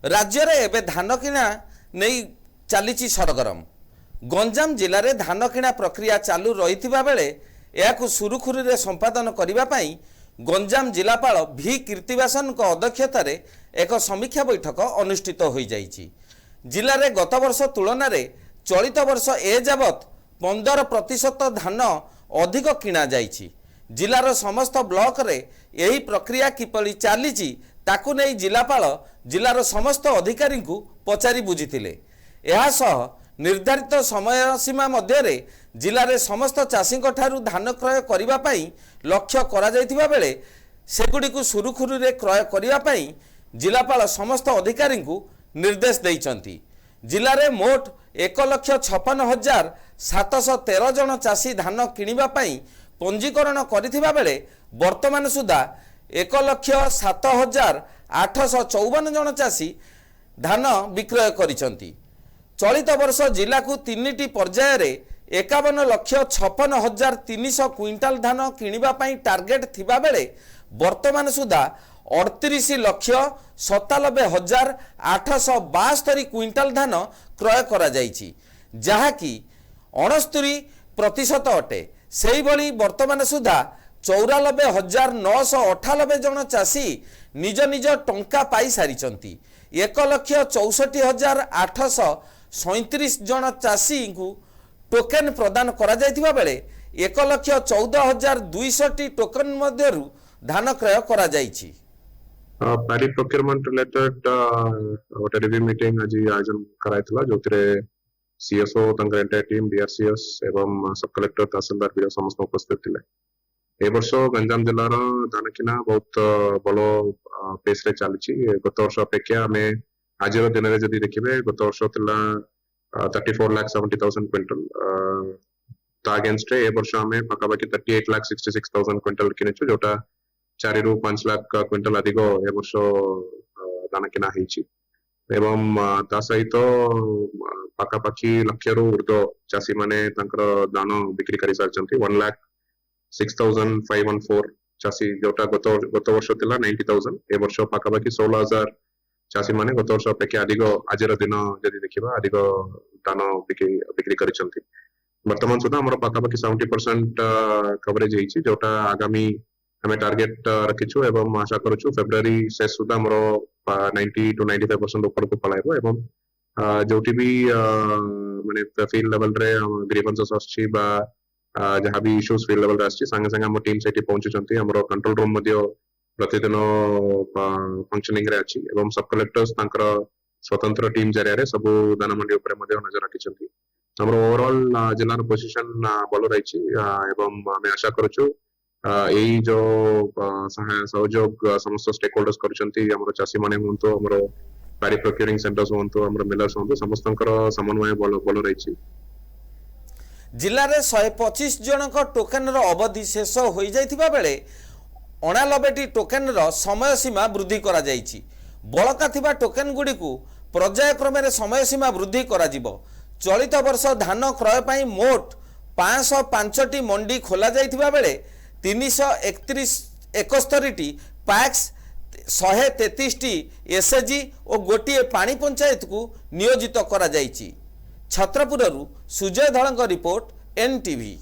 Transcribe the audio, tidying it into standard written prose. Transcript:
राज्य रे एबे धान किणा नहीं चली सरगरम। गंजाम जिले में धान किणा प्रक्रिया चालू रही बेले यह सुरुखुरी संपादन करने गंजाम जिलापाल भी कीर्तिवासन अध्यक्षतार एक समीक्षा बैठक अनुष्ठित हो जाइछि। जिले में गत वर्ष तुलन में चलित वर्ष एजावत 15% धान अधिक किणा जाइछि। जिलार समस्त ब्लॉक रे यही प्रक्रिया किपरि चली ताकू नहीं जिलापाल जिलार समस्त अधिकारी को पचारि बुझीथिले। एहासह निर्धारित समय सीमा मध्य जिले समस्त चाषी धान क्रय करने लक्ष्य करा जाइथिबा बेले सेगुड़ी को सुरुखुरी रे क्रय करने जिलापाल समस्त अधिकारी को निर्देश देइचंती। जिले में मोट 1,56,713 जन चाषी धान किनिबा पई पंजीकरण करथिबा बेले वर्तमान सुधा 1,07,854 जन चाषी धान विक्रय करिसंती। चलित वर्ष जिला को 3टी पर्यायर 51,56,300 क्विंटाल धान किनिबा पई टार्गेट थिबा बेले वर्तमान सुधा 38,97,872 क्विंटाल धान क्रय करा जाइछि, जहाँकि 69% अटे। सेही भली वर्तमान सुधा 94,998 जन चाषी निज निज टंका पाई सारिचंती। 1,64,837 जन चाषी को टोकेन प्रदान करा जाइथिबा बेले 1,14,200 टोकन मध्यरु धान क्रय करा जाइछि। पैडी प्रोक्योरमेंट रिलेटेड गोटे रिव्यू मीटिंग आज आयोजन कराइतला जोतिरे सीएसओ तंकर एंटायर टीम बीआरसीएस एवं सब कलेक्टर तहसीलदार भी समस्त उपस्थित थिले। ए वर्ष गंजाम जिलार धान किना बहुत बड़ो पेस रे चली। गत वर्ष अपेक्षा आम आज दिन में जदि देखिए गत वर्ष थिला 34,70,000 क्विंटल अगेंस्ट ए वर्ष आम पाखापाखि 38,66,000 क्विंटल किनेछु, जोटा 4 ରୁ 5 लाख क्विंटल अधिक ए वर्ष धान किना होइछि। एवं ता सहित पाखापाखि लक्ष रु ऊर्ध्व चाषी माने तांकर धान बिक्री करि सारचंती। 1,06,514 चाषी जोटा गत वर्ष थिला 90,000 ए वर्ष पाखापाखि 16,000 चाषी माने गत वर्ष अपेक्षा अधिक आजर दिन जदि देखिबा अधिक धान बिक्री करिसंती। वर्तमान सुधा हमर पाखापाखि 70% कवरेज होइछि, जोटा आगामी हमें टार्गेट रखिछु एवं आशा करूछु फेब्रुआरी से सुधा हमर 90 to 95% ऊपर को पलाइबो। एवं जोटी भी माने फील्ड लेवल रे ग्रीवेंसेस आछि बा जहाँ भी इश्यूज फील्ड लेवल रे आछि संगे संगे हम टीम सेठी पहुंचुचंती। हमर कंट्रोल रूम मध्ये प्रतिदिन फंक्शनिंग रे अछि एवं सब कलेक्टर्स तांकर स्वतंत्र टीम जरिया रे सब दाना मंडी ऊपर मध्ये नजर रखिचंती। हमर ओवरऑल जिल्लार पोजीशन भलो रहिछि एवं हमें आशा करूछु यही जो सहयोग समस्त स्टेक होल्डर्स करछंती हमर चाषी माने हुंतो हमर पैडी प्रोक्योरिंग सेंटर्स हुंतो हमर मिलर्स हुंतो समस्तंकर समन्वय भलो रहिछि। जिले में 125 जनक टोकेन अवधि शेष हो जाइथिबा बेले 89टी टोकेन समय सीमा वृद्धि करा जाइछि। बळका थिबा टोकेन गुडी को पर्यायक्रम समय सीमा वृद्धि करा जिवो। चलित वर्ष धान क्रय पई मोट 505टी मंडी खोला जाइथिबा बेले 371टी पैक्स 133टी एसएजी और गोटे पानी पंचायत को नियोजित करा जाइछि। छत्रपुररू सुजय धड़क रिपोर्ट एनटीवी।